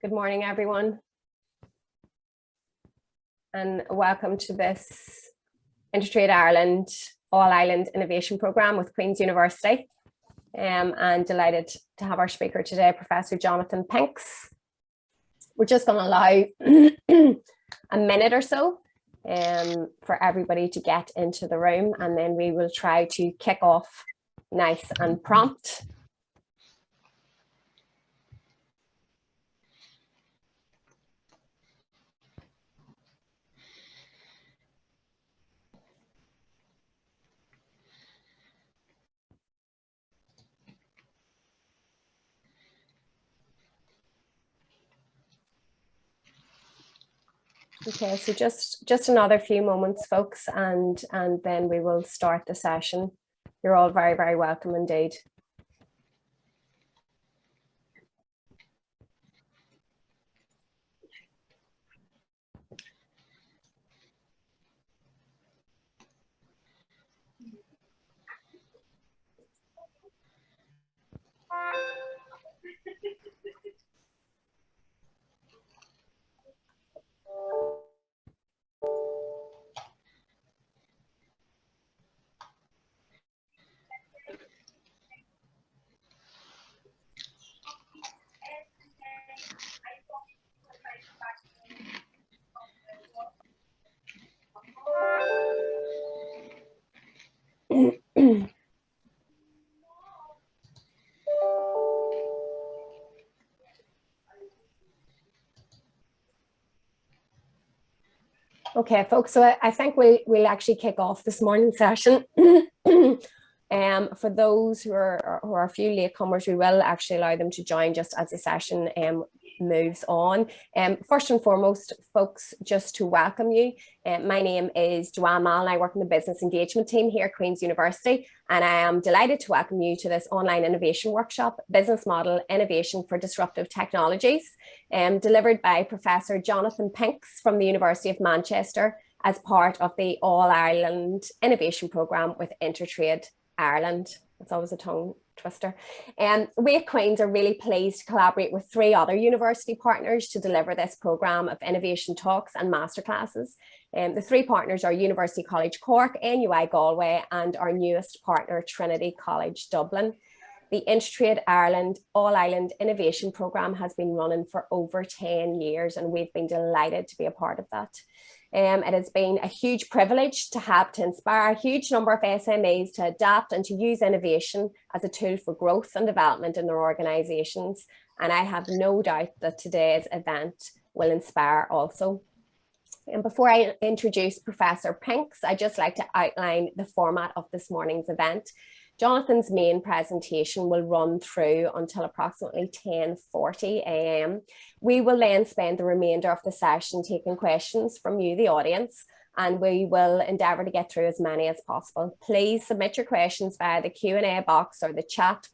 Good morning, everyone, and welcome to this InterTradeIreland All-Ireland Innovation Programme with Queen's University. And delighted to have our speaker today, Professor Jonatan Pinkse. We're just going to allow a minute or so for everybody to get into the room, and then we will try to kick off nice and prompt. Okay, so just another few moments, folks, and then we will start the session. You're all very, very welcome indeed. Okay, folks, so I think we'll actually kick off this morning's session. For those who are a few latecomers, we will actually allow them to join just as the session moves on. First and foremost, folks, just to welcome you. My name is Joanne Mall and I work in the business engagement team here at Queen's University, and I am delighted to welcome you to this online innovation workshop, Business Model Innovation for Disruptive Technologies, delivered by Professor Jonatan Pinkse from the University of Manchester as part of the All-Ireland Innovation Programme with InterTradeIreland. It's always a tongue twister. We at Queen's are really pleased to collaborate with 3 other university partners to deliver this programme of innovation talks and masterclasses. The 3 partners are University College Cork, NUI Galway, and our newest partner, Trinity College Dublin. The InterTradeIreland All-Ireland Innovation Programme has been running for over 10 years, and we've been delighted to be a part of that. It has been a huge privilege to help to inspire a huge number of SMEs to adapt and to use innovation as a tool for growth and development in their organisations. And I have no doubt that today's event will inspire also. And before I introduce Professor Pinkse, I'd just like to outline the format of this morning's event. Jonatan's main presentation will run through until approximately 10:40 a.m. We will then spend the remainder of the session taking questions from you, the audience, and we will endeavour to get through as many as possible. Please submit your questions via the Q&A box or the chat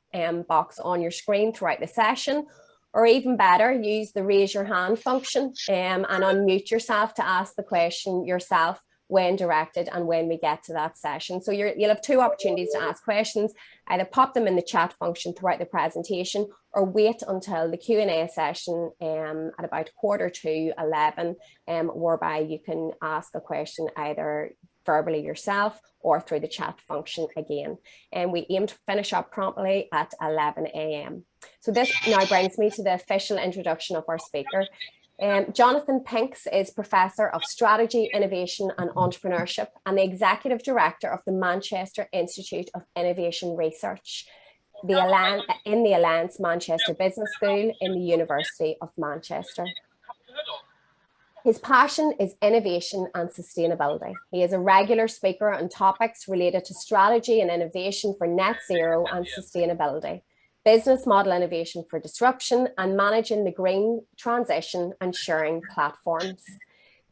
box on your screen throughout the session, or even better, use the raise your hand function and unmute yourself to ask the question yourself when directed and when we get to that session. So you'll have 2 opportunities to ask questions: either pop them in the chat function throughout the presentation, or wait until the Q&A session at about 11:15, whereby you can ask a question either verbally yourself or through the chat function again. And we aim to finish up promptly at 11 a.m. So this now brings me to the official introduction of our speaker. Jonatan Pinkse is Professor of Strategy, Innovation and Entrepreneurship and the Executive Director of the Manchester Institute of Innovation Research in the Alliance Manchester Business School in the University of Manchester. His passion is innovation and sustainability. He is a regular speaker on topics related to strategy and innovation for net zero and sustainability, business model innovation for disruption, and managing the green transition and sharing platforms.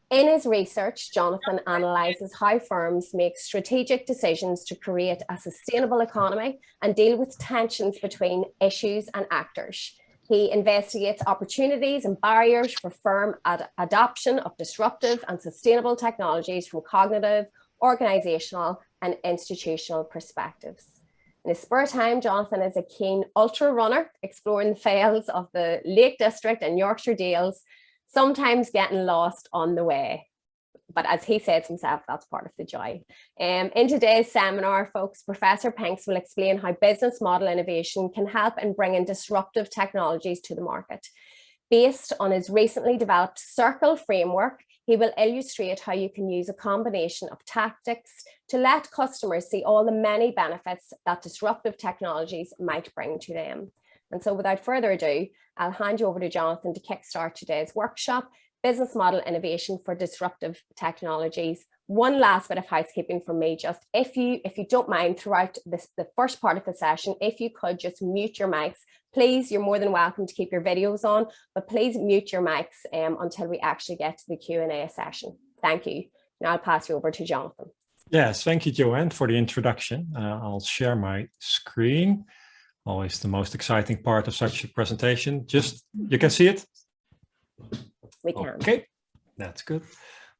In his research, Jonatan analyses how firms make strategic decisions to create a sustainable economy and deal with tensions between issues and actors. He investigates opportunities and barriers for firm adoption of disruptive and sustainable technologies from cognitive, organizational, and institutional perspectives. In his spare time, Jonatan is a keen ultra runner, exploring the fells of the Lake District and Yorkshire Dales, sometimes getting lost on the way. But as he says himself, that's part of the joy. In today's seminar, folks, Professor Pinkse will explain how business model innovation can help in bringing disruptive technologies to the market. Based on his recently developed Circle framework, he will illustrate how you can use a combination of tactics to let customers see all the many benefits that disruptive technologies might bring to them. And so without further ado, I'll hand you over to Jonatan to kickstart today's workshop, Business Model Innovation for Disruptive Technologies. One last bit of housekeeping from me, just if you don't mind, throughout the first part of the session, if you could just mute your mics, please. You're more than welcome to keep your videos on, but please mute your mics until we actually get to the Q&A session. Thank you. Now I'll pass you over to Jonatan. Yes, thank you, Joanne, for the introduction. I'll share my screen. Always the most exciting part of such a presentation. Just, you can see it? We can. Okay, that's good.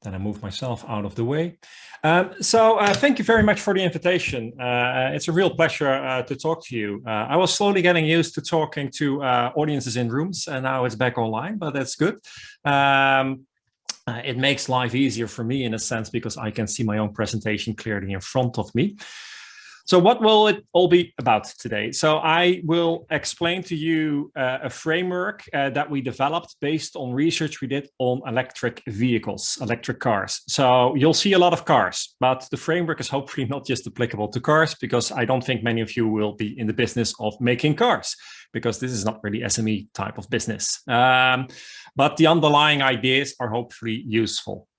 Then I move myself out of the way. Thank you very much for the invitation. It's a real pleasure to talk to you. I was slowly getting used to talking to audiences in rooms, and now it's back online, but that's good. It makes life easier for me in a sense because I can see my own presentation clearly in front of me. So what will it all be about today? So I will explain to you a framework that we developed based on research we did on electric vehicles, electric cars. So you'll see a lot of cars, but the framework is hopefully not just applicable to cars, because I don't think many of you will be in the business of making cars, because this is not really SME type of business. But the underlying ideas are hopefully useful.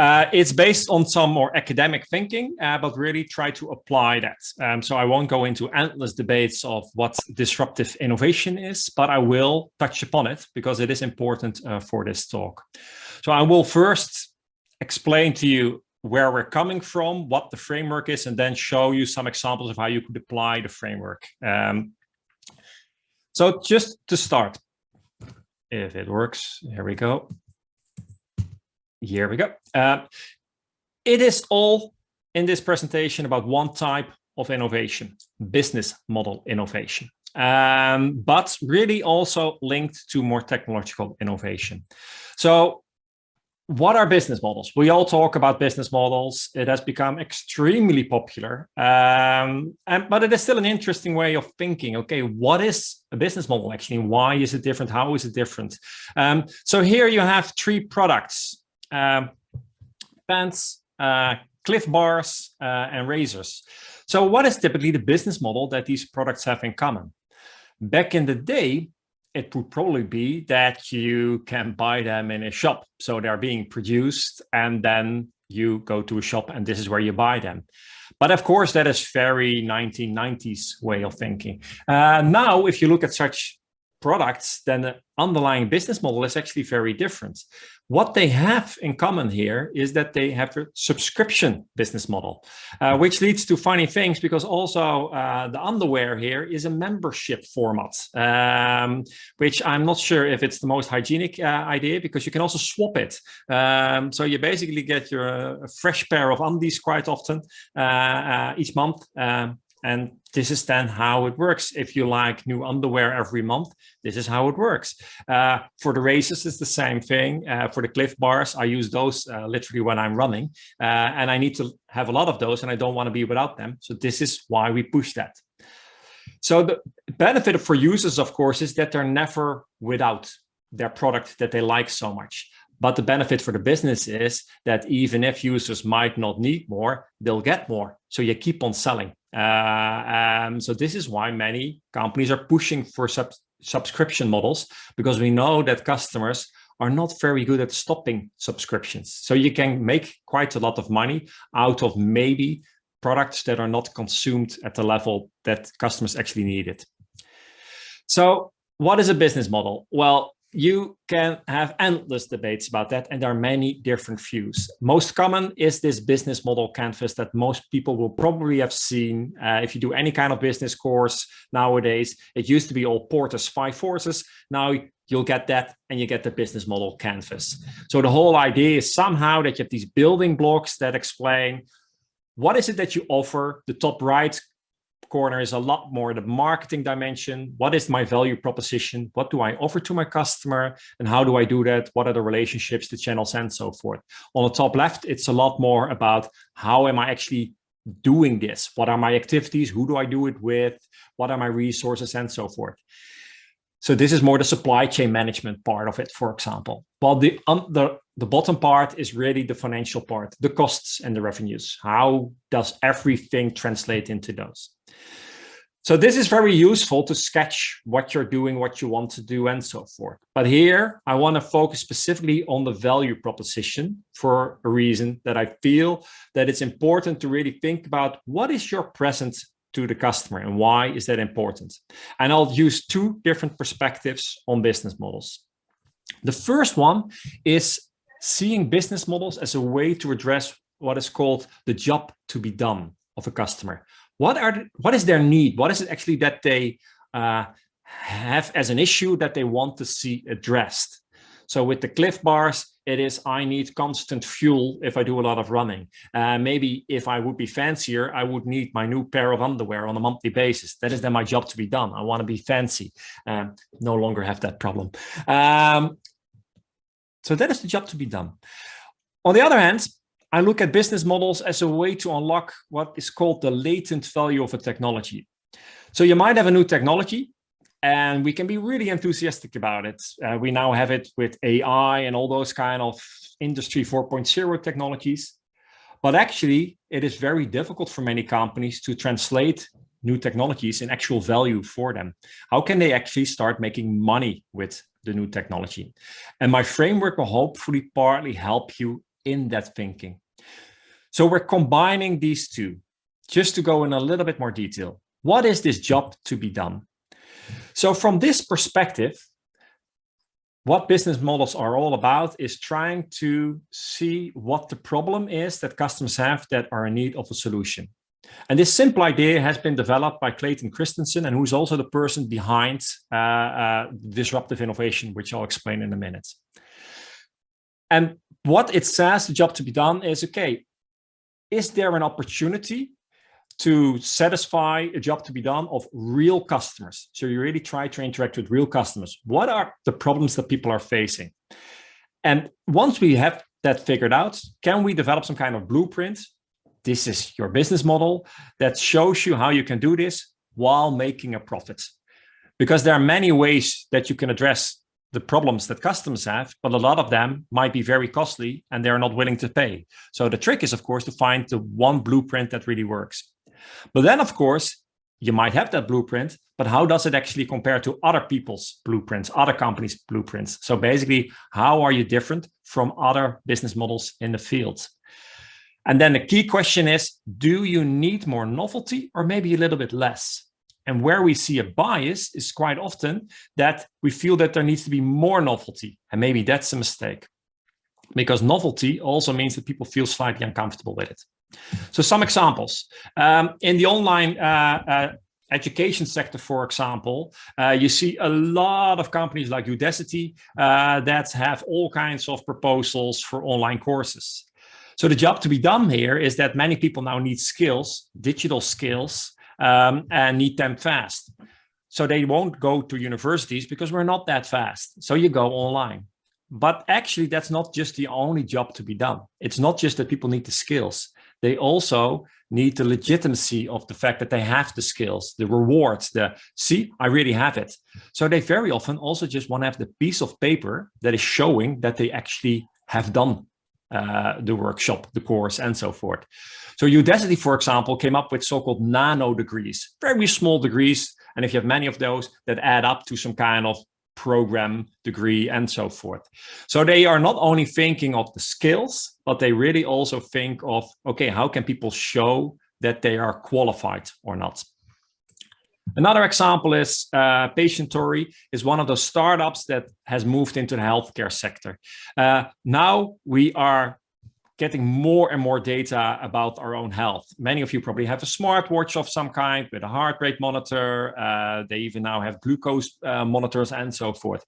It's based on some more academic thinking, but really try to apply that. So I won't go into endless debates of what disruptive innovation is, but I will touch upon it because it is important for this talk. So I will first explain to you where we're coming from, what the framework is, and then show you some examples of how you could apply the framework. So just to start, if it works, here we go. Here we go. It is all in this presentation about one type of innovation, business model innovation, but really also linked to more technological innovation. So what are business models? We all talk about business models. It has become extremely popular, but it is still an interesting way of thinking. Okay, what is a business model actually? Why is it different? How is it different? So here you have three products. Pens, Cliff bars, and razors. So what is typically the business model that these products have in common? Back in the day, it would probably be that you can buy them in a shop. So they're being produced and then you go to a shop and this is where you buy them. But of course, that is very 1990s way of thinking. Now, if you look at such products, then the underlying business model is actually very different. What they have in common here is that they have a subscription business model, which leads to funny things because also the underwear here is a membership format, which I'm not sure if it's the most hygienic idea because you can also swap it. So you basically get your fresh pair of undies quite often each month. And this is then how it works. If you like new underwear every month, this is how it works. For the razors, it's the same thing. For the Cliff bars, I use those literally when I'm running. And I need to have a lot of those and I don't want to be without them. So this is why we push that. So the benefit for users, of course, is that they're never without their product that they like so much. But the benefit for the business is that even if users might not need more, they'll get more. So you keep on selling. So this is why many companies are pushing for subscription models, because we know that customers are not very good at stopping subscriptions. So you can make quite a lot of money out of maybe products that are not consumed at the level that customers actually need it. So what is a business model? Well, you can have endless debates about that, and there are many different views. Most common is this business model canvas that most people will probably have seen. If you do any kind of business course nowadays, it used to be all Porter's 5 forces. Now you'll get that and you get the business model canvas. So the whole idea is somehow that you have these building blocks that explain what is it that you offer. The top right corner is a lot more the marketing dimension. What is my value proposition? What do I offer to my customer? And how do I do that? What are the relationships, the channels, and so forth? On the top left, it's a lot more about how am I actually doing this? What are my activities? Who do I do it with? What are my resources, and so forth? So this is more the supply chain management part of it, for example. While the bottom part is really the financial part, the costs and the revenues. How does everything translate into those? So this is very useful to sketch what you're doing, what you want to do, and so forth. But here, I want to focus specifically on the value proposition for a reason that I feel that it's important to really think about what is your present to the customer and why is that important? And I'll use two different perspectives on business models. The first one is seeing business models as a way to address what is called the job to be done of a customer. What is their need? What is it actually that they have as an issue that they want to see addressed? So with the Cliff Bars, it is, I need constant fuel if I do a lot of running. Maybe if I would be fancier, I would need my new pair of underwear on a monthly basis. That is then my job to be done. I want to be fancy. No longer have that problem. So that is the job to be done. On the other hand, I look at business models as a way to unlock what is called the latent value of a technology. So you might have a new technology, and we can be really enthusiastic about it. We now have it with AI and all those kind of industry 4.0 technologies. But actually, it is very difficult for many companies to translate new technologies in actual value for them. How can they actually start making money with the new technology? And my framework will hopefully partly help you in that thinking. So we're combining these two. Just to go in a little bit more detail. What is this job to be done? So from this perspective, what business models are all about is trying to see what the problem is that customers have that are in need of a solution. And this simple idea has been developed by Clayton Christensen, and who's also the person behind disruptive innovation, which I'll explain in a minute. And what it says, the job to be done is, okay, is there an opportunity to satisfy a job to be done of real customers? So you really try to interact with real customers. What are the problems that people are facing? And once we have that figured out, can we develop some kind of blueprint? This is your business model that shows you how you can do this while making a profit. Because there are many ways that you can address the problems that customers have, but a lot of them might be very costly and they're not willing to pay. So the trick is, of course, to find the one blueprint that really works. But then, of course, you might have that blueprint, but how does it actually compare to other people's blueprints, other companies' blueprints? So basically, how are you different from other business models in the field? And then the key question is, do you need more novelty or maybe a little bit less? And where we see a bias is quite often that we feel that there needs to be more novelty. And maybe that's a mistake, because novelty also means that people feel slightly uncomfortable with it. So some examples. In the online education sector, for example, you see a lot of companies like Udacity that have all kinds of proposals for online courses. So the job to be done here is that many people now need skills, digital skills, and need them fast. So they won't go to universities because we're not that fast. So you go online. But actually, that's not just the only job to be done. It's not just that people need the skills. They also need the legitimacy of the fact that they have the skills, the rewards, see, I really have it. So they very often also just want to have the piece of paper that is showing that they actually have done the workshop, the course, and so forth. So Udacity, for example, came up with so-called nano degrees, very small degrees. And if you have many of those, that add up to some kind of program degree and so forth. So they are not only thinking of the skills, but they really also think of, okay, how can people show that they are qualified or not? Another example is Patientory is one of those startups that has moved into the healthcare sector. Now we are getting more and more data about our own health. Many of you probably have a smartwatch of some kind with a heart rate monitor. They even now have glucose monitors and so forth.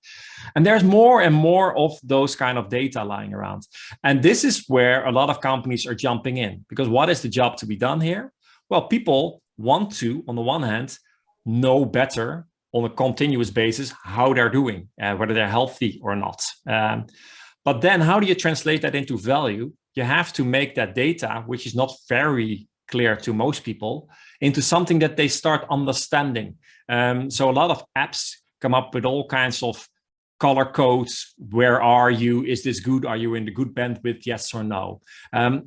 And there's more and more of those kind of data lying around. And this is where a lot of companies are jumping in, because what is the job to be done here? Well, people want to, on the one hand, know better on a continuous basis how they're doing, whether they're healthy or not. But then how do you translate that into value? You have to make that data, which is not very clear to most people, into something that they start understanding. So a lot of apps come up with all kinds of color codes. Where are you? Is this good? Are you in the good bandwidth? Yes or no?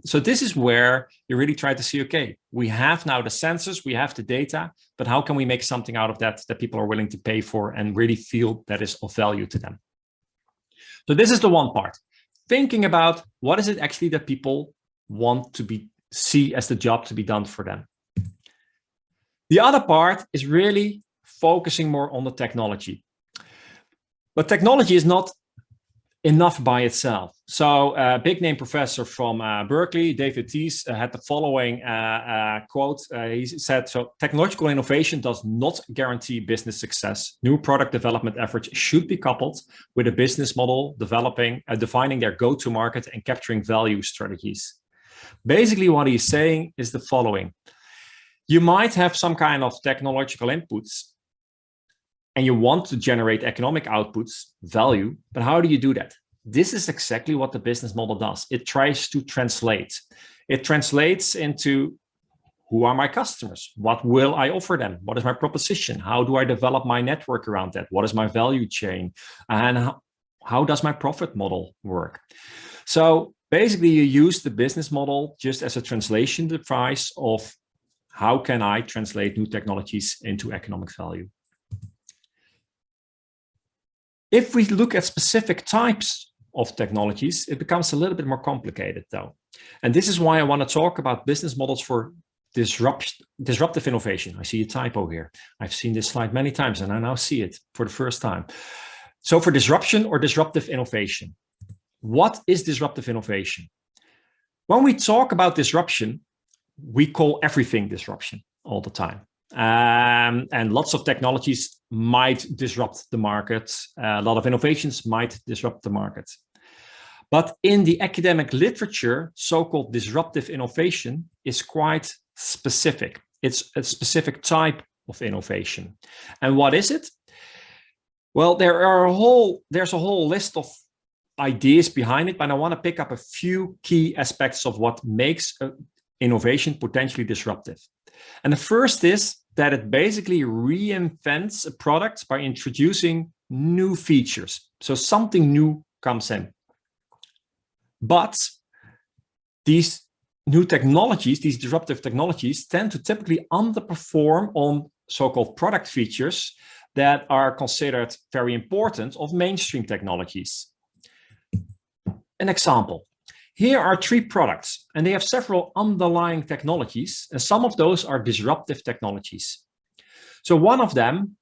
So this is where you really try to see, okay, we have now the sensors, we have the data, but how can we make something out of that that people are willing to pay for and really feel that is of value to them? So this is the one part. Thinking about what is it actually that people want to see as the job to be done for them. The other part is really focusing more on the technology. But technology is not enough by itself. So a big name professor from Berkeley, David Thies, had the following quote. He said, so technological innovation does not guarantee business success. New product development efforts should be coupled with a business model defining their go-to-market and capturing value strategies. Basically, what he's saying is the following. You might have some kind of technological inputs and you want to generate economic outputs, value, but how do you do that? This is exactly what the business model does. It tries to translate. It translates into who are my customers? What will I offer them? What is my proposition? How do I develop my network around that? What is my value chain? And how does my profit model work? So basically you use the business model just as a translation device of how can I translate new technologies into economic value. If we look at specific types of technologies, it becomes a little bit more complicated though. And this is why I want to talk about business models for disruptive innovation. I see a typo here. I've seen this slide many times and I now see it for the first time. So for disruption or disruptive innovation, what is disruptive innovation? When we talk about disruption, we call everything disruption all the time. And lots of technologies might disrupt the market. A lot of innovations might disrupt the market. But in the academic literature, so-called disruptive innovation is quite specific. It's a specific type of innovation. And what is it? Well, there's a whole list of ideas behind it, but I want to pick up a few key aspects of what makes innovation potentially disruptive. And the first is that it basically reinvents a product by introducing new features. So something new comes in. But these new technologies, these disruptive technologies, tend to typically underperform on so-called product features that are considered very important of mainstream technologies. An example. Here are 3 products, and they have several underlying technologies, and some of those are disruptive technologies. So one of them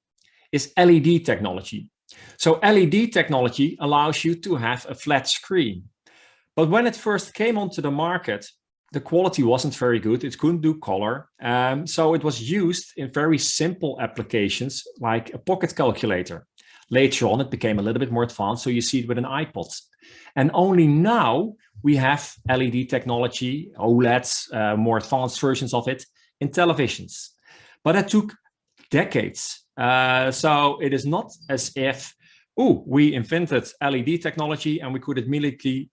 is LED technology. So LED technology allows you to have a flat screen. But when it first came onto the market, the quality wasn't very good. It couldn't do color. So it was used in very simple applications like a pocket calculator. Later on, it became a little bit more advanced. So you see it with an iPod. And only now we have LED technology, OLEDs, more advanced versions of it in televisions. But it took decades. So it is not as if, we invented LED technology and we could immediately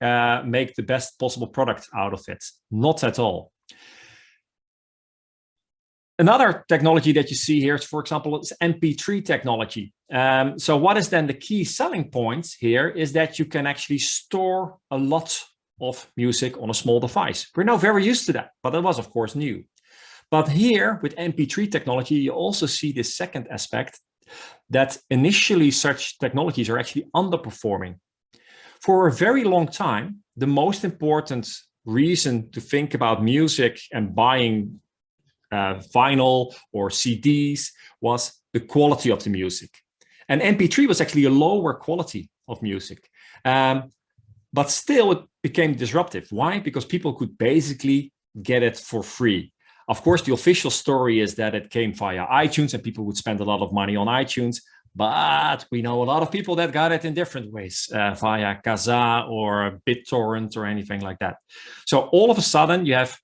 make the best possible product out of it. Not at all. Another technology that you see here is, for example, is MP3 technology. So what is then the key selling point here is that you can actually store a lot of music on a small device. We're now very used to that, but it was, of course, new. But here with MP3 technology, you also see this second aspect that initially such technologies are actually underperforming. For a very long time, the most important reason to think about music and buying vinyl or CDs was the quality of the music. And MP3 was actually a lower quality of music. But still, it became disruptive. Why? Because people could basically get it for free. Of course, the official story is that it came via iTunes and people would spend a lot of money on iTunes. But we know a lot of people that got it in different ways, via Kazaa or BitTorrent or anything like that. So all of a sudden, you have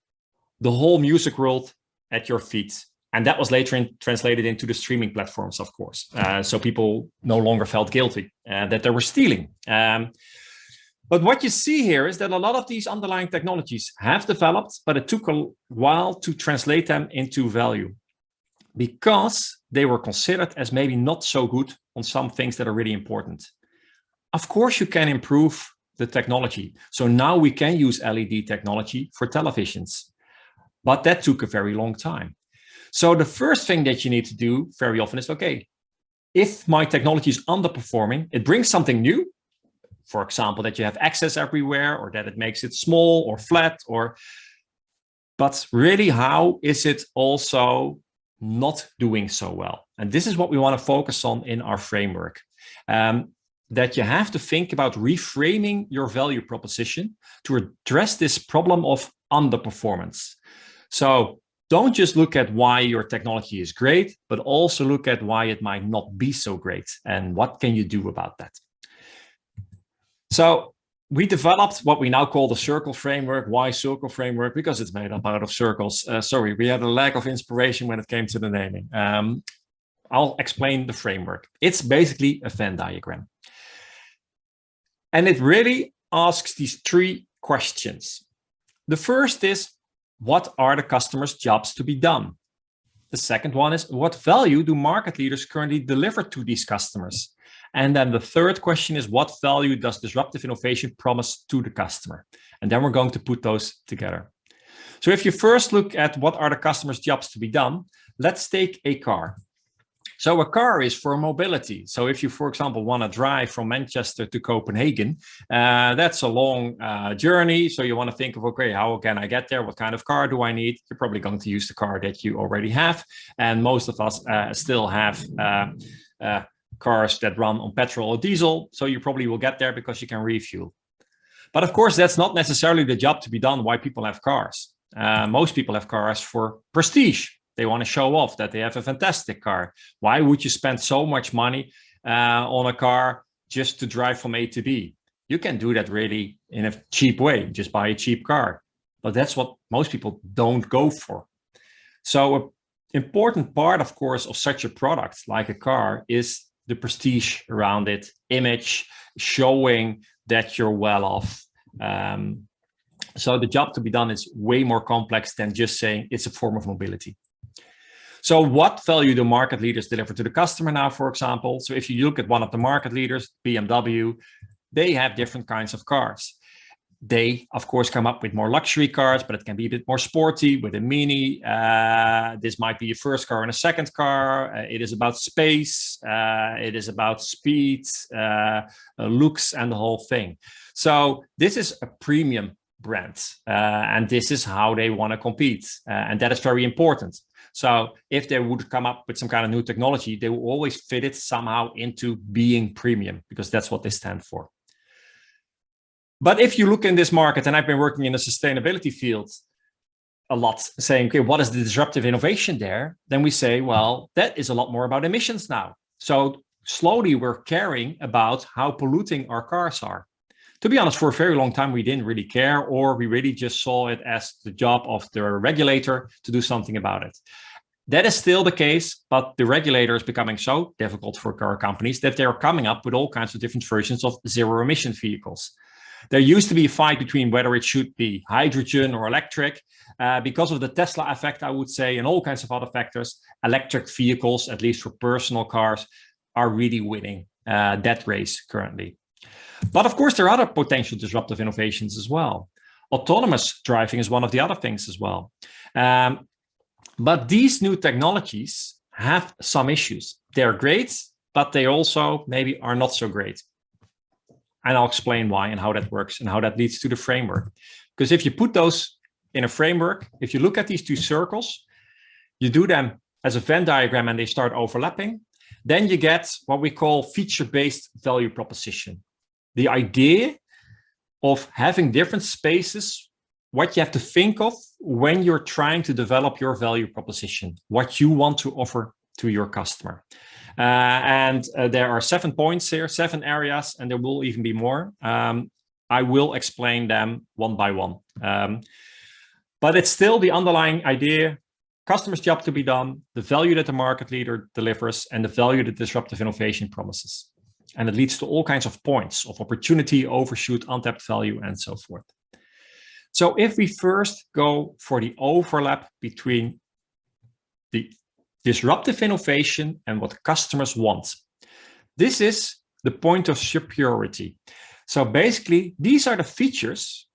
the whole music world at your feet. And that was later translated into the streaming platforms, of course. So people no longer felt guilty that they were stealing. But what you see here is that a lot of these underlying technologies have developed, but it took a while to translate them into value because they were considered as maybe not so good on some things that are really important. Of course, you can improve the technology. So now we can use LED technology for televisions, but that took a very long time. So the first thing that you need to do very often is, okay, if my technology is underperforming, it brings something new. For example, that you have access everywhere, or that it makes it small or flat, but really, how is it also not doing so well? And this is what we want to focus on in our framework. That you have to think about reframing your value proposition to address this problem of underperformance. So don't just look at why your technology is great, but also look at why it might not be so great and what can you do about that. So we developed what we now call the circle framework. Why circle framework? Because it's made up out of circles. Sorry, we had a lack of inspiration when it came to the naming. I'll explain the framework. It's basically a Venn diagram. And it really asks these three questions. The first is, what are the customers' jobs to be done? The second one is, what value do market leaders currently deliver to these customers? And then the third question is, what value does disruptive innovation promise to the customer? And then we're going to put those together. So if you first look at what are the customers' jobs to be done, let's take a car. So a car is for mobility. So if you, for example, want to drive from Manchester to Copenhagen, that's a long journey. So you want to think of, okay, how can I get there? What kind of car do I need? You're probably going to use the car that you already have. And most of us still have cars that run on petrol or diesel. So you probably will get there because you can refuel. But of course, that's not necessarily the job to be done why people have cars. Most people have cars for prestige. They want to show off that they have a fantastic car. Why would you spend so much money on a car just to drive from A to B? You can do that really in a cheap way, just buy a cheap car. But that's what most people don't go for. So an important part, of course, of such a product like a car is the prestige around it, image, showing that you're well off. So the job to be done is way more complex than just saying it's a form of mobility. So what value do market leaders deliver to the customer now, for example? So if you look at one of the market leaders, BMW, they have different kinds of cars. They, of course, come up with more luxury cars, but it can be a bit more sporty with a Mini. This might be a first car and a second car. It is about space. It is about speed, looks, and the whole thing. So this is a premium brand, and this is how they want to compete. And that is very important. So if they would come up with some kind of new technology, they will always fit it somehow into being premium, because that's what they stand for. But if you look in this market, and I've been working in the sustainability field a lot, saying, okay, what is the disruptive innovation there? Then we say, well, that is a lot more about emissions now. So slowly we're caring about how polluting our cars are. To be honest, for a very long time, we didn't really care, or we really just saw it as the job of the regulator to do something about it. That is still the case, but the regulator is becoming so difficult for car companies that they're coming up with all kinds of different versions of zero emission vehicles. There used to be a fight between whether it should be hydrogen or electric. Because of the Tesla effect, I would say, and all kinds of other factors, electric vehicles, at least for personal cars, are really winning that race currently. But of course, there are other potential disruptive innovations as well. Autonomous driving is one of the other things as well. But these new technologies have some issues. They're great, but they also maybe are not so great. And I'll explain why and how that works and how that leads to the framework. Because if you put those in a framework, if you look at these two circles, you do them as a Venn diagram and they start overlapping, then you get what we call feature-based value proposition. The idea of having different spaces, what you have to think of when you're trying to develop your value proposition, what you want to offer to your customer. There are 7 points here, 7 areas, and there will even be more. I will explain them one by one. But it's still the underlying idea customer's job to be done, the value that the market leader delivers, and the value that disruptive innovation promises. And it leads to all kinds of points of opportunity, overshoot, untapped value, and so forth. So if we first go for the overlap between the disruptive innovation and what customers want, this is the point of superiority. So basically, these are the features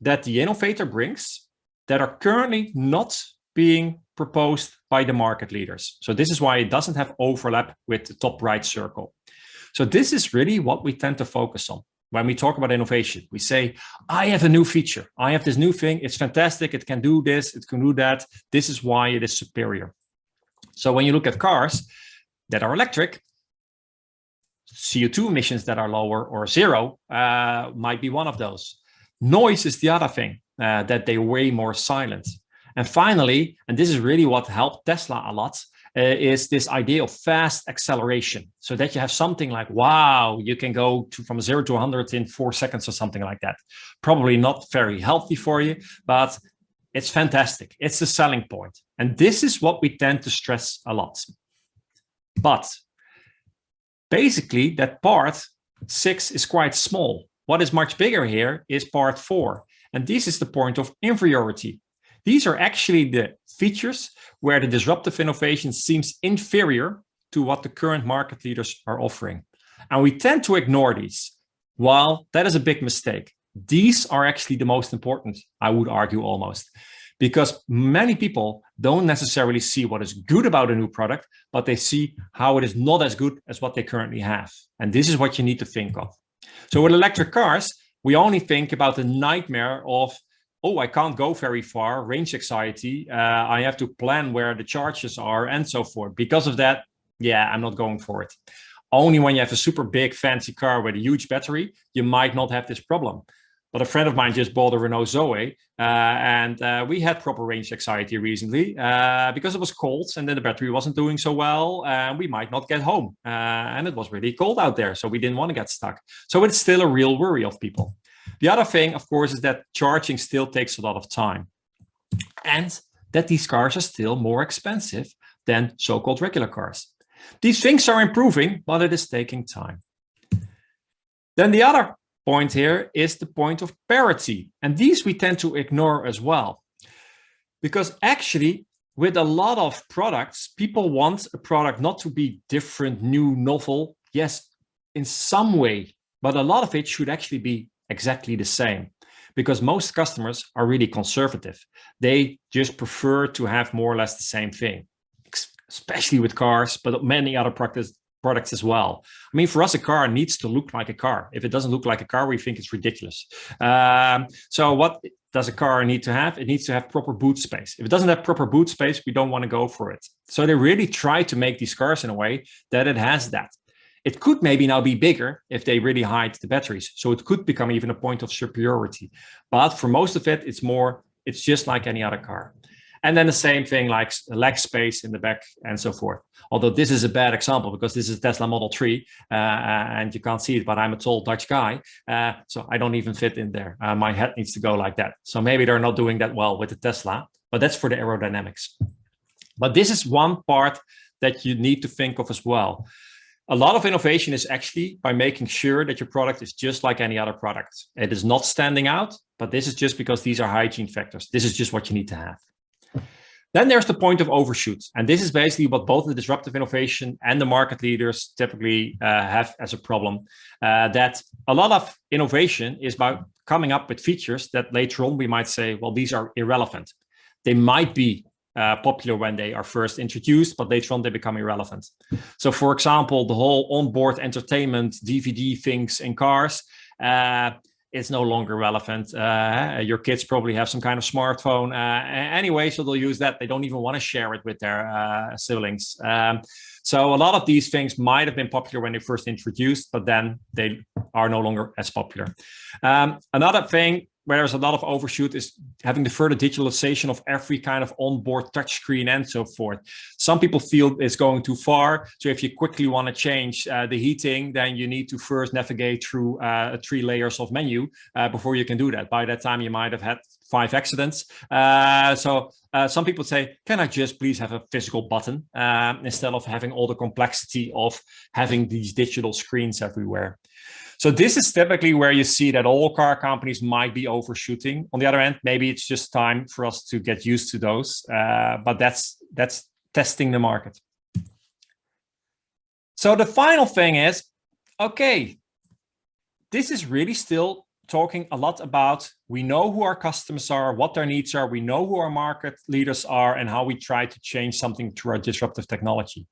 that the innovator brings that are currently not being proposed by the market leaders. So this is why it doesn't have overlap with the top right circle. So this is really what we tend to focus on. When we talk about innovation, we say, I have a new feature. I have this new thing. It's fantastic. It can do this. It can do that. This is why it is superior. So when you look at cars that are electric, CO2 emissions that are lower or zero might be one of those. Noise is the other thing, that they're way more silent. And finally, and this is really what helped Tesla a lot, is this idea of fast acceleration, so that you have something like, wow, you can go from 0 to 100 in 4 seconds or something like that. Probably not very healthy for you, but it's fantastic. It's the selling point. And this is what we tend to stress a lot. But basically, that part 6 is quite small. What is much bigger here is part 4. And this is the point of inferiority. These are actually the features where the disruptive innovation seems inferior to what the current market leaders are offering. And we tend to ignore these. Well, that is a big mistake. These are actually the most important, I would argue almost, because many people don't necessarily see what is good about a new product, but they see how it is not as good as what they currently have. And this is what you need to think of. So with electric cars, we only think about the nightmare of, oh, I can't go very far, range anxiety, I have to plan where the charges are and so forth. Because of that, yeah, I'm not going for it. Only when you have a super big fancy car with a huge battery, you might not have this problem. But a friend of mine just bought a Renault Zoe, and we had proper range anxiety recently because it was cold and then the battery wasn't doing so well, and we might not get home. And it was really cold out there, so we didn't want to get stuck. So it's still a real worry of people. The other thing, of course, is that charging still takes a lot of time, and that these cars are still more expensive than so-called regular cars. These things are improving, but it is taking time. Then the other point here is the point of parity, and these we tend to ignore as well, because actually with a lot of products, people want a product not to be different, new, novel, yes, in some way, but a lot of it should actually be exactly the same, because most customers are really conservative. They just prefer to have more or less the same thing, especially with cars, but many other products as well. I mean, for us, a car needs to look like a car. If it doesn't look like a car, we think it's ridiculous. So what does a car need to have? It needs to have proper boot space. If it doesn't have proper boot space, we don't want to go for it. So they really try to make these cars in a way that it has that. It could maybe now be bigger if they really hide the batteries. So it could become even a point of superiority. But for most of it, it's just like any other car. And then the same thing like leg space in the back and so forth. Although this is a bad example because this is Tesla Model 3 and you can't see it, but I'm a tall Dutch guy. So I don't even fit in there. My head needs to go like that. So maybe they're not doing that well with the Tesla, but that's for the aerodynamics. But this is one part that you need to think of as well. A lot of innovation is actually by making sure that your product is just like any other product. It is not standing out, but this is just because these are hygiene factors. This is just what you need to have. Then there's the point of overshoot. And this is basically what both the disruptive innovation and the market leaders typically have as a problem. That a lot of innovation is about coming up with features that later on we might say, well, these are irrelevant. They might be popular when they are first introduced, but later on they become irrelevant. So for example, the whole onboard entertainment DVD things in cars, it's no longer relevant. Your kids probably have some kind of smartphone anyway, so they'll use that. They don't even want to share it with their siblings. So a lot of these things might have been popular when they first introduced, but then they are no longer as popular. Another thing where there's a lot of overshoot is having the further digitalization of every kind of onboard touchscreen and so forth. Some people feel it's going too far. So if you quickly want to change the heating, then you need to first navigate through 3 layers of menu before you can do that. By that time, you might have had 5 accidents. So some people say, can I just please have a physical button instead of having all the complexity of having these digital screens everywhere? So this is typically where you see that all car companies might be overshooting. On the other hand, maybe it's just time for us to get used to those, but that's testing the market. So the final thing is, okay, this is really still talking a lot about, we know who our customers are, what their needs are, we know who our market leaders are, and how we try to change something through our disruptive technology.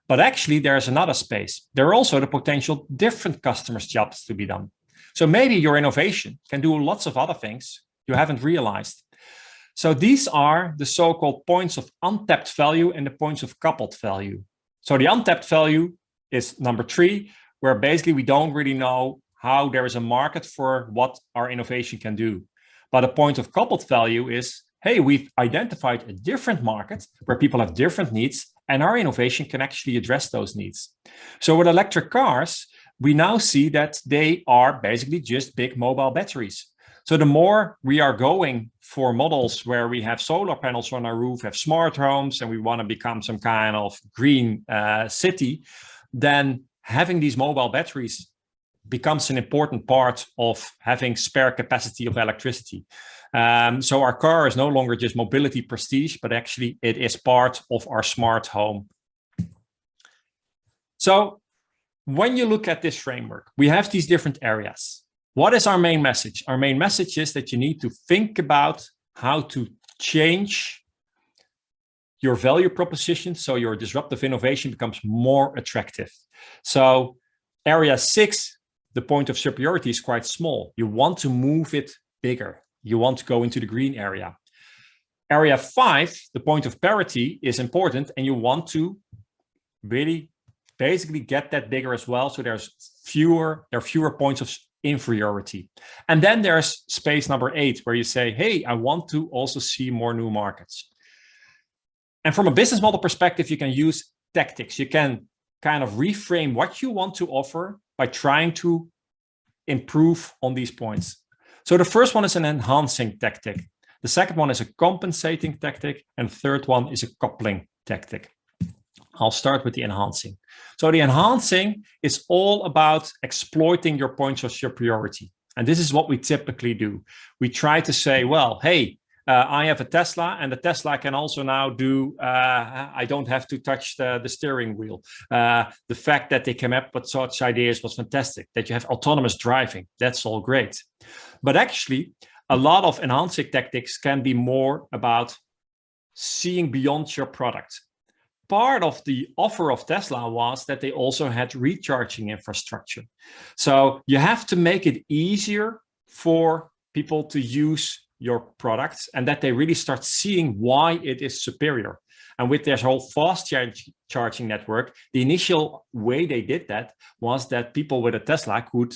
But actually, there's another space. There are also the potential different customers' jobs to be done. So maybe your innovation can do lots of other things you haven't realized. So these are the so-called points of untapped value and the points of coupled value. So the untapped value is number 3, where basically we don't really know how there is a market for what our innovation can do. But a point of coupled value is, hey, we've identified a different market where people have different needs, and our innovation can actually address those needs. So with electric cars, we now see that they are basically just big mobile batteries. So the more we are going for models where we have solar panels on our roof, have smart homes, and we want to become some kind of green city, then having these mobile batteries becomes an important part of having spare capacity of electricity. So our car is no longer just mobility prestige, but actually it is part of our smart home. So when you look at this framework, we have these different areas. What is our main message? Our main message is that you need to think about how to change your value proposition so your disruptive innovation becomes more attractive. So area 6, the point of superiority is quite small. You want to move it bigger. You want to go into the green area. Area 5, the point of parity is important, and you want to really basically get that bigger as well. So there are fewer points of inferiority. And then there's space number 8, where you say, hey, I want to also see more new markets. And from a business model perspective, you can use tactics. You can kind of reframe what you want to offer by trying to improve on these points. So the first one is an enhancing tactic. The second one is a compensating tactic. And the third one is a coupling tactic. I'll start with the enhancing. So the enhancing is all about exploiting your points of superiority. And this is what we typically do. We try to say, well, hey, I have a Tesla, and the Tesla can also now do, I don't have to touch the steering wheel. The fact that they came up with such ideas was fantastic, that you have autonomous driving. That's all great. But actually, a lot of enhancing tactics can be more about seeing beyond your product. Part of the offer of Tesla was that they also had recharging infrastructure. So you have to make it easier for people to use your products and that they really start seeing why it is superior. And with their whole fast charging network, the initial way they did that was that people with a Tesla could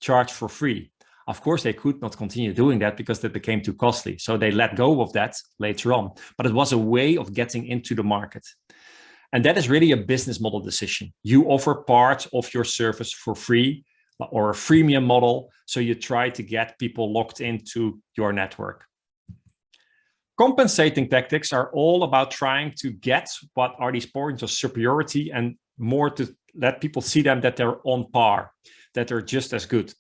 charge for free. Of course, they could not continue doing that because that became too costly. So they let go of that later on. But it was a way of getting into the market. And that is really a business model decision. You offer part of your service for free or a freemium model. So you try to get people locked into your network. Compensating tactics are all about trying to get what are these points of superiority and more to let people see them that they're on par, that they're just as good.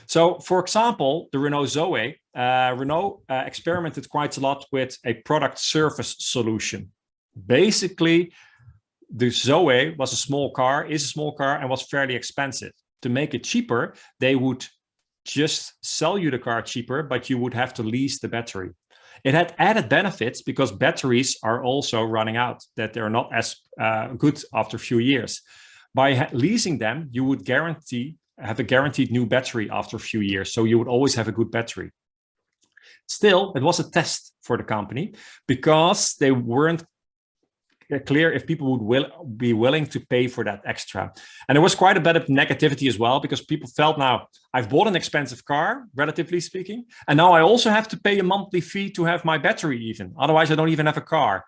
So, for example, the Renault Zoe, Renault experimented quite a lot with a product service solution. Basically, the Zoe was a small car, is a small car, and was fairly expensive. To make it cheaper, they would just sell you the car cheaper, but you would have to lease the battery. It had added benefits because batteries are also running out, that they're not as good after a few years. By leasing them, you would have a guaranteed new battery after a few years. So you would always have a good battery. Still, it was a test for the company because they weren't clear if people would be willing to pay for that extra. And there was quite a bit of negativity as well, because people felt, now I've bought an expensive car, relatively speaking, and now I also have to pay a monthly fee to have my battery even. Otherwise, I don't even have a car.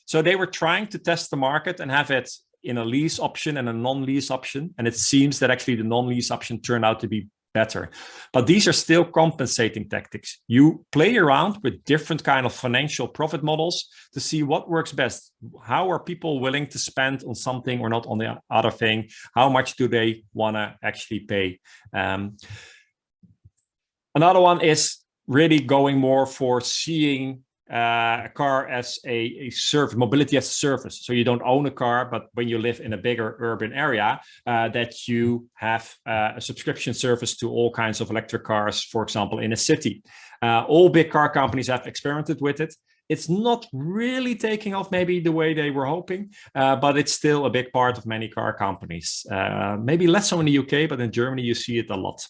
So they were trying to test the market and have it in a lease option and a non-lease option. And it seems that actually the non-lease option turned out to be better. But these are still compensating tactics. You play around with different kind of financial profit models to see what works best. How are people willing to spend on something or not on the other thing? How much do they want to actually pay? Another one is really going more for seeing a car as a service, mobility as a service. So you don't own a car, but when you live in a bigger urban area, that you have a subscription service to all kinds of electric cars, for example, in a city. All big car companies have experimented with it. It's not really taking off maybe the way they were hoping, but it's still a big part of many car companies. Maybe less so in the UK, but in Germany you see it a lot.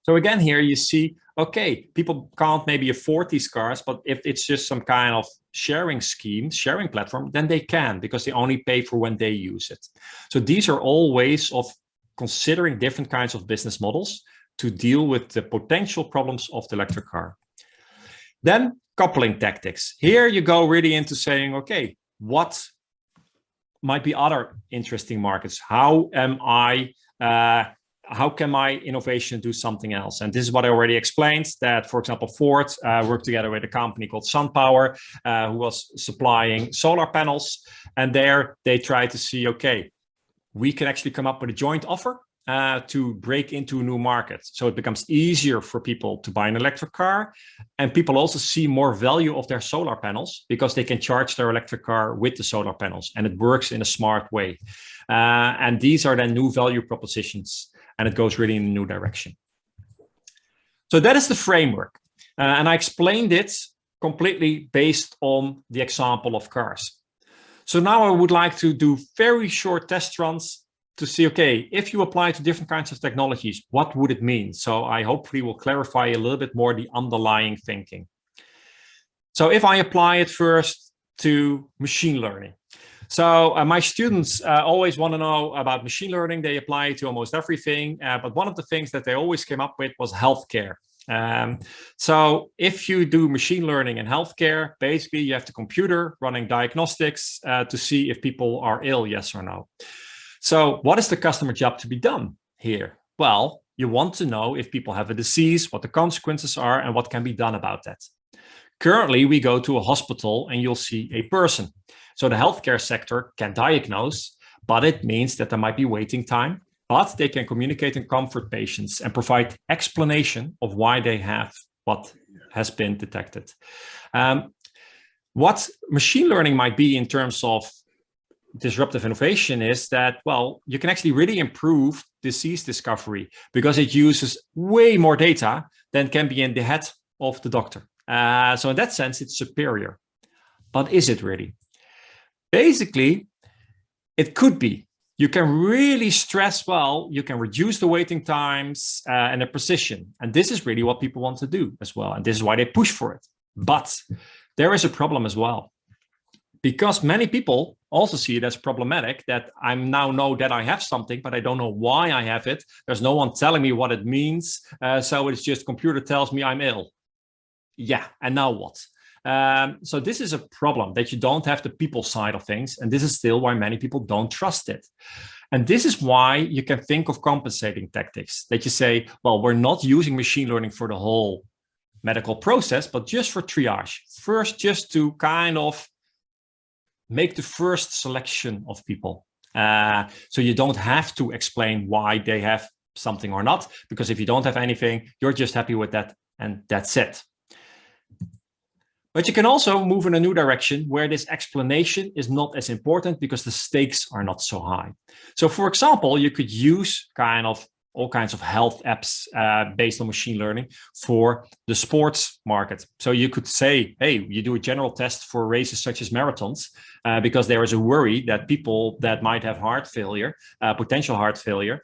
So again, here you see, okay, people can't maybe afford these cars, but if it's just some kind of sharing scheme, sharing platform, then they can, because they only pay for when they use it. So these are all ways of considering different kinds of business models to deal with the potential problems of the electric car. Then coupling tactics. Here you go really into saying, okay, what might be other interesting markets? How can my innovation do something else? And this is what I already explained, that, for example, Ford worked together with a company called SunPower, who was supplying solar panels. And there they tried to see, okay, we can actually come up with a joint offer to break into a new market. So it becomes easier for people to buy an electric car. And people also see more value of their solar panels because they can charge their electric car with the solar panels. And it works in a smart way. And these are then new value propositions. And it goes really in a new direction. So that is the framework. And I explained it completely based on the example of cars. So now I would like to do very short test runs to see, okay, if you apply to different kinds of technologies, what would it mean? So I hopefully will clarify a little bit more the underlying thinking. So if I apply it first to machine learning. So my students always want to know about machine learning. They apply it to almost everything. But one of the things that they always came up with was healthcare. So if you do machine learning in healthcare, basically you have the computer running diagnostics to see if people are ill, yes or no. So what is the customer job to be done here? Well, you want to know if people have a disease, what the consequences are, and what can be done about that. Currently, we go to a hospital and you'll see a person. So the healthcare sector can diagnose, but it means that there might be waiting time, but they can communicate and comfort patients and provide explanation of why they have what has been detected. What machine learning might be in terms of disruptive innovation is that, well, you can actually really improve disease discovery because it uses way more data than can be in the head of the doctor. So in that sense, it's superior. But is it really? Basically, it could be. You can really stress well, you can reduce the waiting times and the precision. And this is really what people want to do as well. And this is why they push for it. But there is a problem as well. Because many people also see it as problematic that I now know that I have something, but I don't know why I have it. There's no one telling me what it means. So it's just computer tells me I'm ill. Yeah, and now what? So this is a problem that you don't have the people side of things. And this is still why many people don't trust it. And this is why you can think of compensating tactics, that you say, well, we're not using machine learning for the whole medical process, but just for triage. First, just to kind of make the first selection of people. So you don't have to explain why they have something or not, because if you don't have anything, you're just happy with that and that's it. But you can also move in a new direction where this explanation is not as important because the stakes are not so high. So for example, you could use kind of all kinds of health apps based on machine learning for the sports market. So you could say, hey, you do a general test for races such as marathons, because there is a worry that people that might have heart failure, potential heart failure,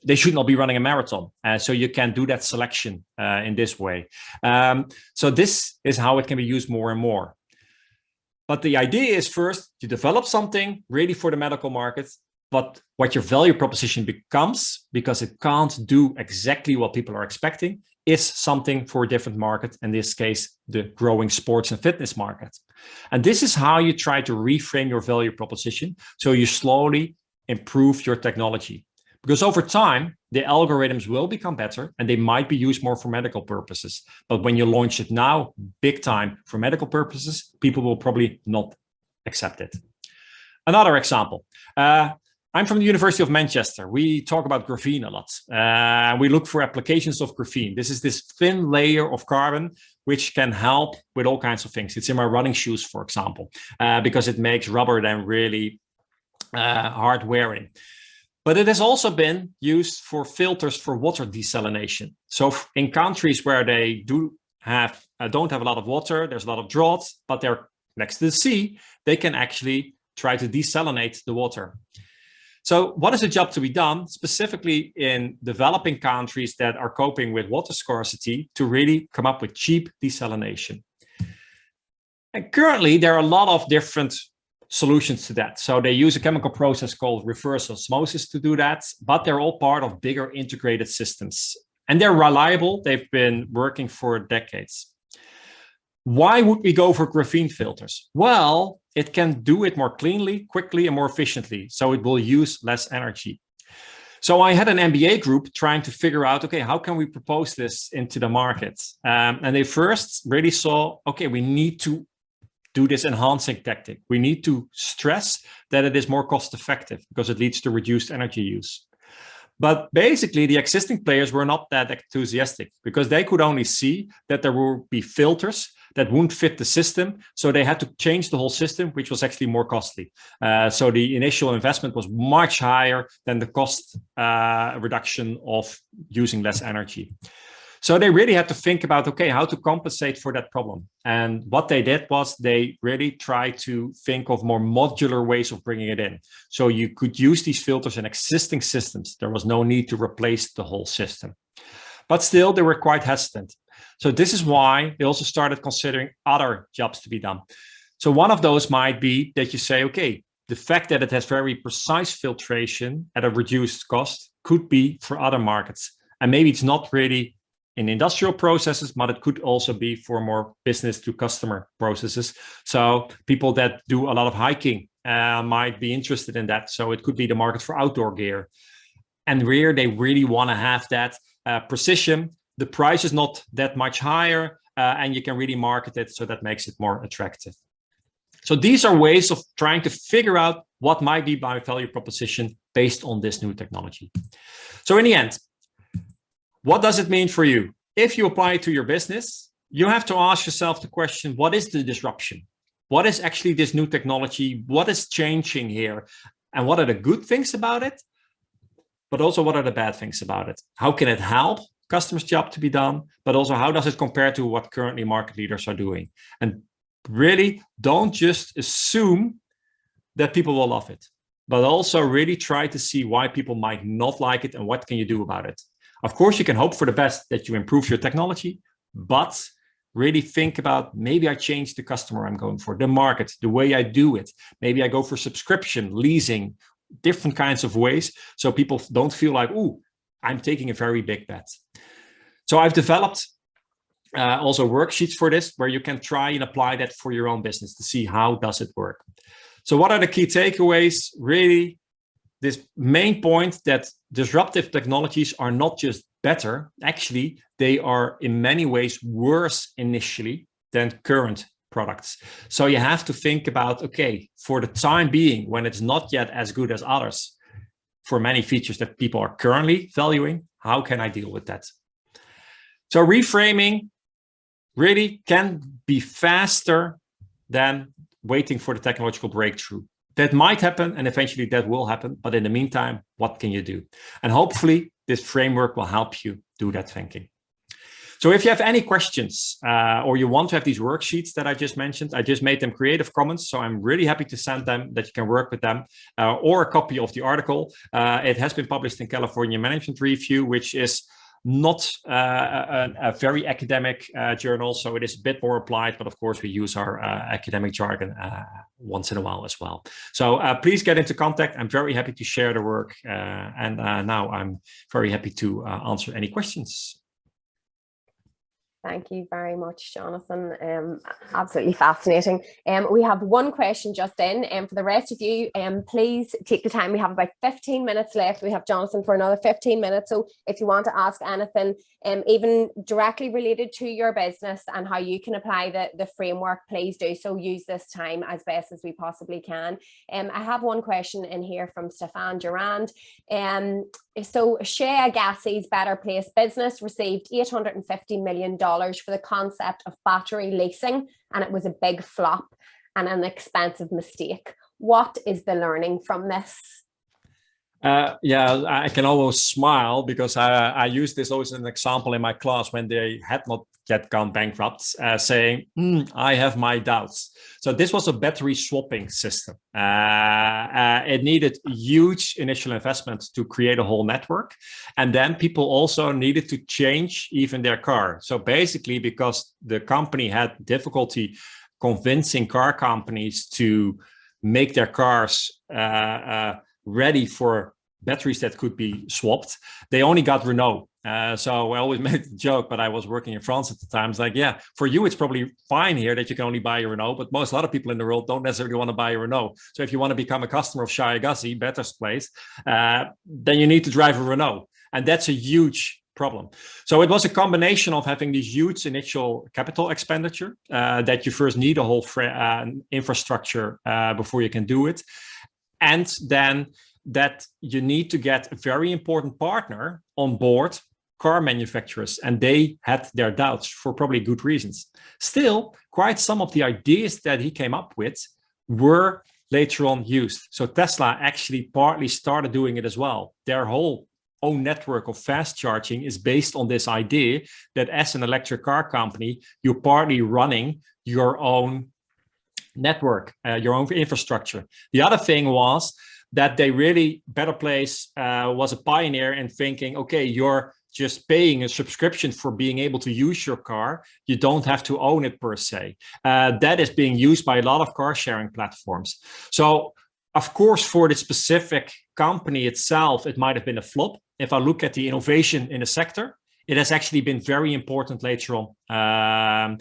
they should not be running a marathon. So you can do that selection in this way. So this is how it can be used more and more. But the idea is first you develop something ready for the medical market, but what your value proposition becomes, because it can't do exactly what people are expecting, is something for a different market, in this case, the growing sports and fitness market. And this is how you try to reframe your value proposition, so you slowly improve your technology. Because over time, the algorithms will become better and they might be used more for medical purposes. But when you launch it now, big time for medical purposes, people will probably not accept it. Another example. I'm from the University of Manchester. We talk about graphene a lot. We look for applications of graphene. This is this thin layer of carbon, which can help with all kinds of things. It's in my running shoes, for example, because it makes rubber then really hard wearing. But it has also been used for filters for water desalination. So in countries where they don't have a lot of water, there's a lot of drought, but they're next to the sea, they can actually try to desalinate the water. So what is the job to be done, specifically in developing countries that are coping with water scarcity, to really come up with cheap desalination? And currently, there are a lot of different solutions to that. So they use a chemical process called reverse osmosis to do that, but they're all part of bigger integrated systems. And they're reliable. They've been working for decades. Why would we go for graphene filters? Well, it can do it more cleanly, quickly, and more efficiently. So it will use less energy. So I had an MBA group trying to figure out, okay, how can we propose this into the market? And they first really saw, okay, we need to do this enhancing tactic. We need to stress that it is more cost effective because it leads to reduced energy use. But basically, the existing players were not that enthusiastic because they could only see that there will be filters that won't fit the system. So they had to change the whole system, which was actually more costly. So the initial investment was much higher than the cost reduction of using less energy. So they really had to think about, okay, how to compensate for that problem. And what they did was they really tried to think of more modular ways of bringing it in. So you could use these filters in existing systems. There was no need to replace the whole system. But still, they were quite hesitant. So this is why they also started considering other jobs to be done. So one of those might be that you say, okay, the fact that it has very precise filtration at a reduced cost could be for other markets. And maybe it's not really in industrial processes, but it could also be for more business to customer processes. So people that do a lot of hiking might be interested in that. So it could be the market for outdoor gear. And where they really want to have that precision, the price is not that much higher, and you can really market it so that makes it more attractive. So these are ways of trying to figure out what might be my value proposition based on this new technology. So in the end, what does it mean for you? If you apply it to your business, you have to ask yourself the question, what is the disruption? What is actually this new technology? What is changing here? And what are the good things about it? But also, what are the bad things about it? How can it help customers' job to be done? But also, how does it compare to what currently market leaders are doing? And really, don't just assume that people will love it, but also really try to see why people might not like it and what can you do about it. Of course, you can hope for the best that you improve your technology, but really think about, maybe I change the customer I'm going for, the market, the way I do it. Maybe I go for subscription, leasing, different kinds of ways, so people don't feel like, oh, I'm taking a very big bet. So I've developed also worksheets for this, where you can try and apply that for your own business to see how does it work. So what are the key takeaways? Really, this main point that disruptive technologies are not just better, actually, they are in many ways worse initially than current products. So you have to think about, okay, for the time being, when it's not yet as good as others, for many features that people are currently valuing, how can I deal with that? So reframing really can be faster than waiting for the technological breakthrough. That might happen, and eventually that will happen. But in the meantime, what can you do? And hopefully this framework will help you do that thinking. So if you have any questions or you want to have these worksheets that I just mentioned, I just made them Creative Commons. So I'm really happy to send them, that you can work with them, or a copy of the article. It has been published in California Management Review, which is not a very academic journal, so it is a bit more applied, but of course we use our academic jargon once in a while as well. So please get into contact. I'm very happy to share the work, and now I'm very happy to answer any questions. Thank you very much, Jonathan. Absolutely fascinating. We have one question just in, and for the rest of you, please take the time. We have about 15 minutes left. We have Jonathan for another 15 minutes. So if you want to ask anything, even directly related to your business and how you can apply the framework, please do so. Use this time as best as we possibly can. I have one question in here from Stefan Durand. So Shea Agassi's Better Place business received $850 million for the concept of battery leasing, and it was a big flop and an expensive mistake. What is the learning from this? Yeah, I can almost smile because I use this always as an example in my class when they had not yet gone bankrupt, saying, I have my doubts. So this was a battery swapping system. It needed huge initial investment to create a whole network. And then people also needed to change even their car. So basically, because the company had difficulty convincing car companies to make their cars ready for batteries that could be swapped, they only got Renault. So I always made the joke, but I was working in France at the time. It's like, yeah, for you, it's probably fine here that you can only buy a Renault, but most other people in the world don't necessarily want to buy a Renault. So if you want to become a customer of Shea Agassi, Better's place, then you need to drive a Renault. And that's a huge problem. So it was a combination of having this huge initial capital expenditure that you first need a whole infrastructure before you can do it. And then that you need to get a very important partner on board, car manufacturers, and they had their doubts for probably good reasons. Still, quite some of the ideas that he came up with were later on used. So Tesla actually partly started doing it as well. Their whole own network of fast charging is based on this idea that as an electric car company, you're partly running your own network, your own infrastructure. The other thing was that they really, Better Place was a pioneer in thinking, okay, you're just paying a subscription for being able to use your car. You don't have to own it per se. That is being used by a lot of car sharing platforms. So of course, for the specific company itself, it might have been a flop. If I look at the innovation in the sector, it has actually been very important later on.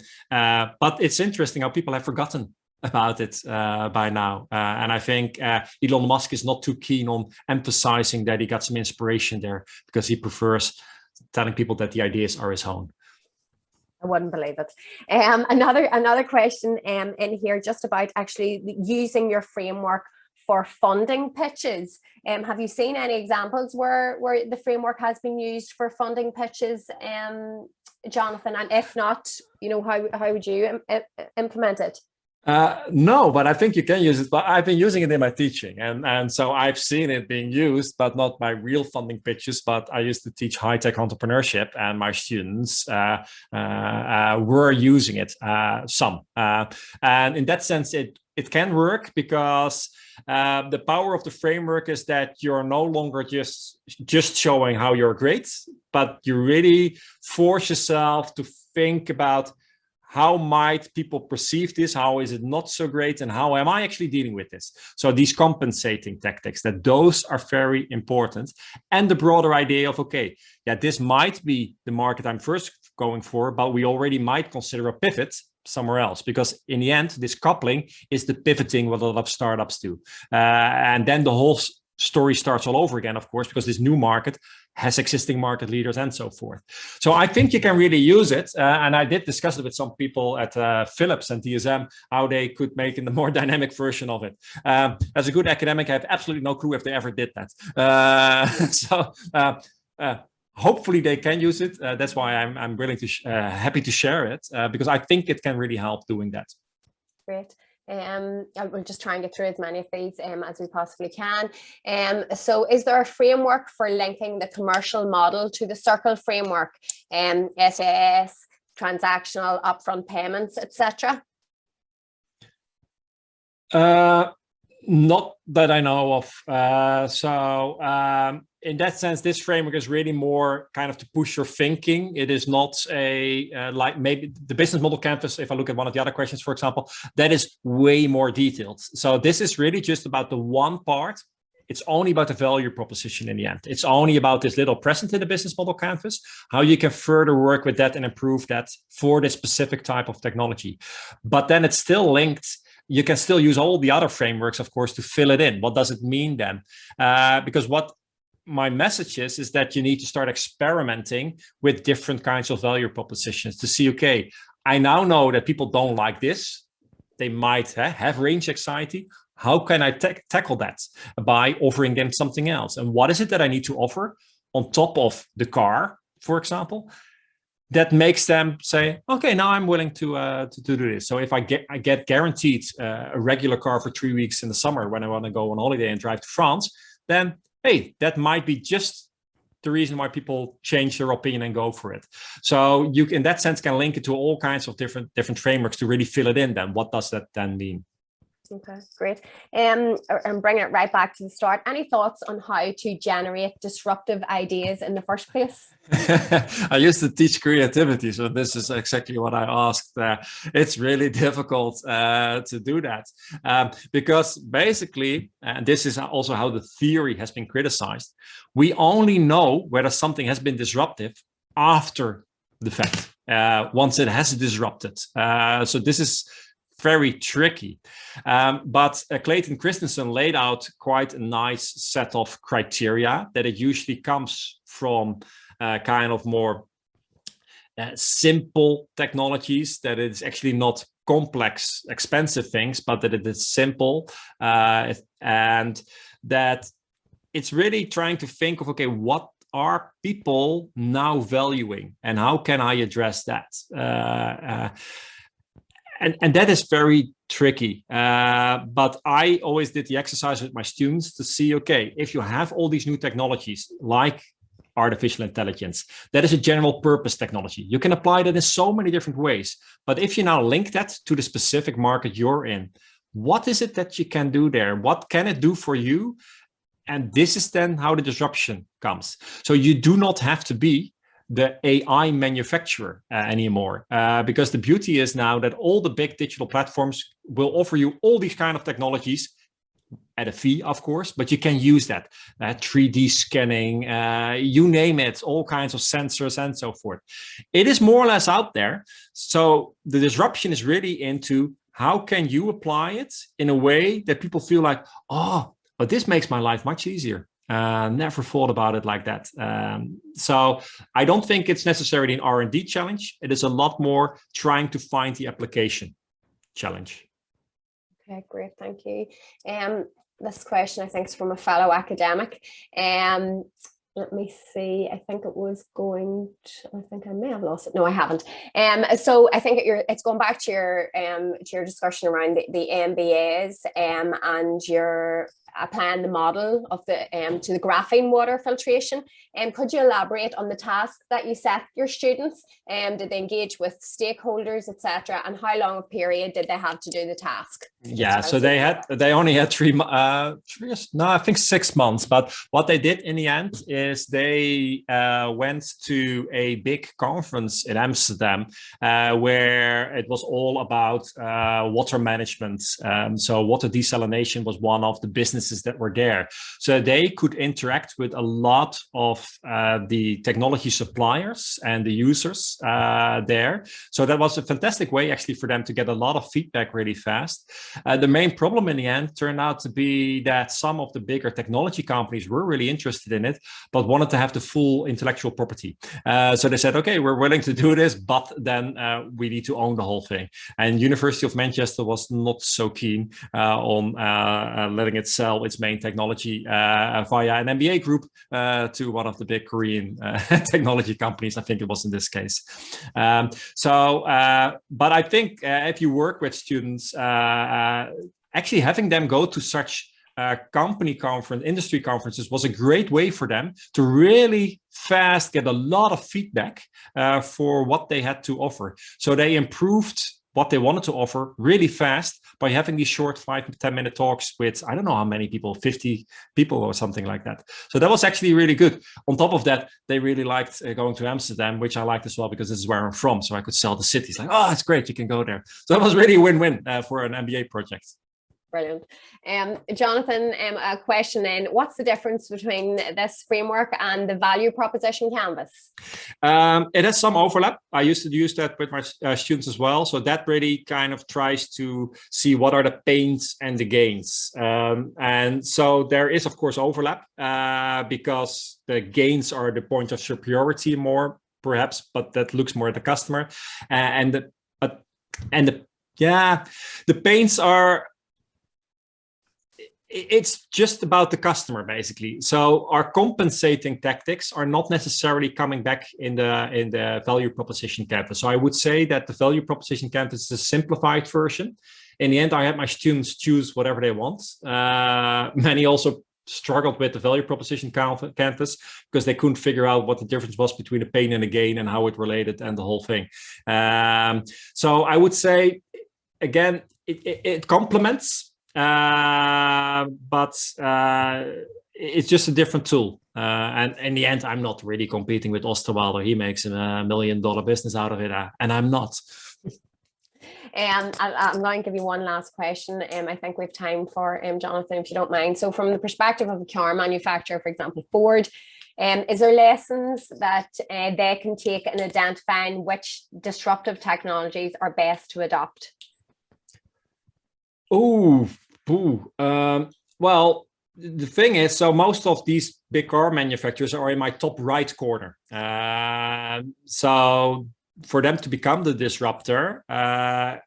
But it's interesting how people have forgotten about it by now. And I think Elon Musk is not too keen on emphasizing that he got some inspiration there because he prefers telling people that the ideas are his own. I wouldn't believe it. Another question in here just about actually using your framework for funding pitches. Have you seen any examples where the framework has been used for funding pitches, Jonathan? And if not, how would you implement it? No, but I think you can use it. But I've been using it in my teaching, and so I've seen it being used, but not my real funding pitches. But I used to teach high-tech entrepreneurship, and my students were using it some. And in that sense, it can work because the power of the framework is that you're no longer just showing how you're great, but you really force yourself to think about how might people perceive this? How is it not so great? And how am I actually dealing with this? So these compensating tactics, those are very important. And the broader idea of, okay, yeah, this might be the market I'm first going for, but we already might consider a pivot somewhere else, because in the end, this coupling is the pivoting what a lot of startups do. And then the whole story starts all over again, of course, because this new market has existing market leaders and so forth. So I think you can really use it. And I did discuss it with some people at Philips and DSM, how they could make in the more dynamic version of it. As a good academic, I have absolutely no clue if they ever did that. Hopefully they can use it. That's why I'm willing to happy to share it, because I think it can really help doing that. Great. We'll just try and get through as many of these as we possibly can. So is there a framework for linking the commercial model to the circle framework, SAS, transactional, upfront payments, etc.? Not that I know of. In that sense, this framework is really more kind of to push your thinking. It is not like maybe the business model canvas. If I look at one of the other questions, for example, that is way more detailed. So this is really just about the one part. It's only about the value proposition in the end. It's only about this little present in the business model canvas, how you can further work with that and improve that for this specific type of technology. But then it's still linked. You can still use all the other frameworks, of course, to fill it in. What does it mean then? Because what my message is that you need to start experimenting with different kinds of value propositions to see, okay, I now know that people don't like this. They might have range anxiety. How can I tackle that by offering them something else? And what is it that I need to offer on top of the car, for example, that makes them say, okay, now I'm willing to do this. So if I get guaranteed a regular car for 3 weeks in the summer when I want to go on holiday and drive to France, then hey, that might be just the reason why people change their opinion and go for it. So you, in that sense, can link it to all kinds of different frameworks to really fill it in. Then what does that then mean? Okay, great. And bringing it right back to the start, any thoughts on how to generate disruptive ideas in the first place? I used to teach creativity, so this is exactly what I asked. It's really difficult to do that because basically, and this is also how the theory has been criticized, we only know whether something has been disruptive after the fact, once it has disrupted. So this is very tricky. But Clayton Christensen laid out quite a nice set of criteria that it usually comes from kind of more simple technologies, that it's actually not complex, expensive things, but that it is simple and that it's really trying to think of, okay, what are people now valuing and how can I address that? And that is very tricky. But I always did the exercise with my students to see, okay, if you have all these new technologies like artificial intelligence, that is a general purpose technology. You can apply that in so many different ways. But if you now link that to the specific market you're in, what is it that you can do there? What can it do for you? And this is then how the disruption comes. So you do not have to be the AI manufacturer anymore, because the beauty is now that all the big digital platforms will offer you all these kind of technologies at a fee, of course, but you can use that 3D scanning, you name it, all kinds of sensors and so forth. It is more or less out there. So the disruption is really into how can you apply it in a way that people feel like, oh, but this makes my life much easier. Never thought about it like that. So I don't think it's necessarily an R&D challenge. It is a lot more trying to find the application challenge. Okay, great. Thank you. This question, I think, is from a fellow academic. Let me see. I think it was going to, I think I may have lost it. No, I haven't. So I think it's going back to your discussion around the MBAs and your applying the model of the to the graphene water filtration. Could you elaborate on the task that you set your students? Did they engage with stakeholders, etc., and how long a period did they have to do the task? Yeah, so they only had 3 years, no, I think 6 months. But what they did in the end is they went to a big conference in Amsterdam where it was all about water management. So water desalination was one of the businesses that were there. So they could interact with a lot of the technology suppliers and the users there. So that was a fantastic way actually for them to get a lot of feedback really fast. The main problem in the end turned out to be that some of the bigger technology companies were really interested in it, but wanted to have the full intellectual property. So they said, okay, we're willing to do this, but then we need to own the whole thing. And University of Manchester was not so keen on letting it sell its main technology via an MBA group to one of the big Korean technology companies. I think it was in this case. But I think if you work with students, actually having them go to such industry conferences was a great way for them to really fast get a lot of feedback for what they had to offer. So they improved what they wanted to offer really fast by having these short 5-10 minute talks with, I don't know how many people, 50 people or something like that. So that was actually really good. On top of that, they really liked going to Amsterdam, which I liked as well, because this is where I'm from. So I could sell the city. It's like, oh, it's great, you can go there. So that was really a win-win for an MBA project. Brilliant. Jonathan, a question then. What's the difference between this framework and the value proposition canvas? It has some overlap. I used to use that with my students as well. So that really kind of tries to see what are the pains and the gains. And so there is, of course, overlap because the gains are the point of superiority more, perhaps, but that looks more at the customer. The pains are, it's just about the customer, basically. So our compensating tactics are not necessarily coming back in the value proposition canvas. So I would say that the value proposition canvas is a simplified version. In the end, I had my students choose whatever they want. Many also struggled with the value proposition canvas because they couldn't figure out what the difference was between a pain and a gain and how it related and the whole thing. So I would say, again, it complements. But it's just a different tool. And in the end, I'm not really competing with Osterwalder. He makes $1 million business out of it, and I'm not. I'm going to give you one last question. I think we have time for Jonathan, if you don't mind. So from the perspective of a car manufacturer, for example, Ford, is there lessons that they can take in identifying which disruptive technologies are best to adopt? Well, the thing is, so most of these big car manufacturers are in my top right corner. So for them to become the disruptor, I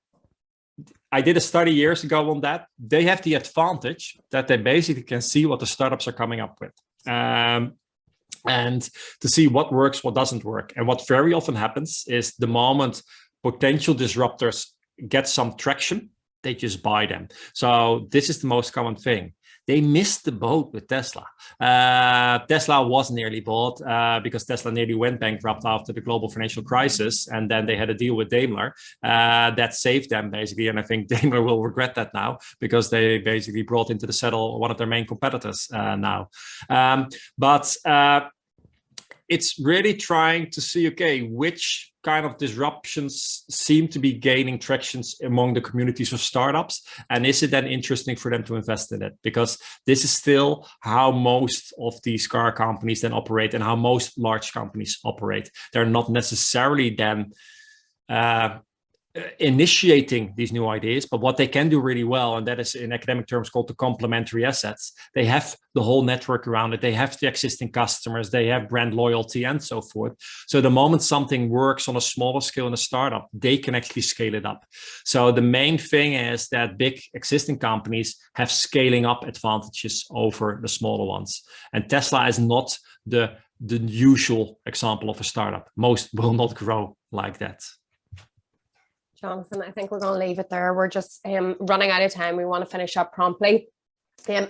did a study years ago on that. They have the advantage that they basically can see what the startups are coming up with. And to see what works, what doesn't work. And what very often happens is the moment potential disruptors get some traction, they just buy them. So this is the most common thing. They missed the boat with Tesla. Tesla was nearly bought because Tesla nearly went bankrupt after the global financial crisis. And then they had a deal with Daimler that saved them, basically. And I think Daimler will regret that now because they basically brought into the saddle one of their main competitors now. But it's really trying to see, okay, which kind of disruptions seem to be gaining tractions among the communities of startups, and is it then interesting for them to invest in it? Because this is still how most of these car companies then operate and how most large companies operate. They're not necessarily then initiating these new ideas, but what they can do really well, and that is in academic terms called the complementary assets. They have the whole network around it. They have the existing customers. They have brand loyalty and so forth. So the moment something works on a smaller scale in a startup, they can actually scale it up. So the main thing is that big existing companies have scaling up advantages over the smaller ones. And Tesla is not the usual example of a startup. Most will not grow like that. Jonathan, I think we're going to leave it there. We're just running out of time. We want to finish up promptly.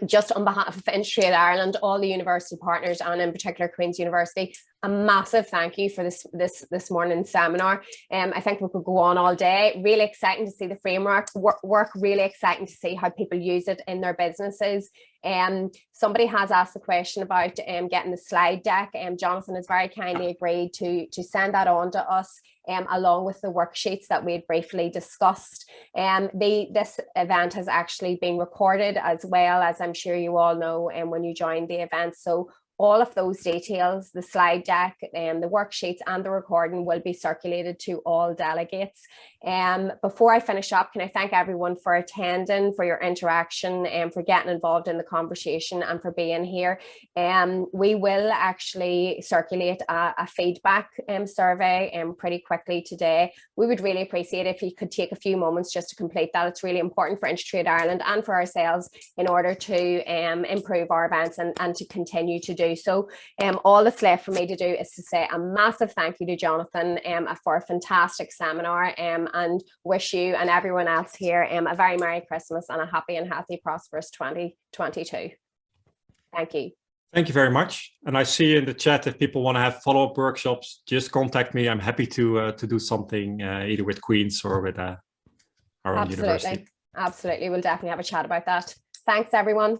Just on behalf of InterTradeIreland, all the university partners, and in particular Queen's University, a massive thank you for this morning's seminar. I think we could go on all day. Really exciting to see the framework work. Really exciting to see how people use it in their businesses. Somebody has asked the question about getting the slide deck. Jonathan has very kindly agreed to send that on to us, along with the worksheets that we had briefly discussed. This event has actually been recorded, as well as I'm sure you all know when you joined the event. So all of those details, the slide deck, the worksheets and the recording will be circulated to all delegates. Before I finish up, can I thank everyone for attending, for your interaction, and for getting involved in the conversation and for being here. We will actually circulate a feedback survey pretty quickly today. We would really appreciate if you could take a few moments just to complete that. It's really important for InterTradeIreland and for ourselves in order to improve our events and to continue to do so. All that's left for me to do is to say a massive thank you to Jonathan for a fantastic seminar, and wish you and everyone else here a very Merry Christmas and a happy and healthy, prosperous 2022. Thank you. Thank you very much. And I see in the chat, if people want to have follow-up workshops, just contact me. I'm happy to do something either with Queens or with our own university. Absolutely. We'll definitely have a chat about that. Thanks, everyone.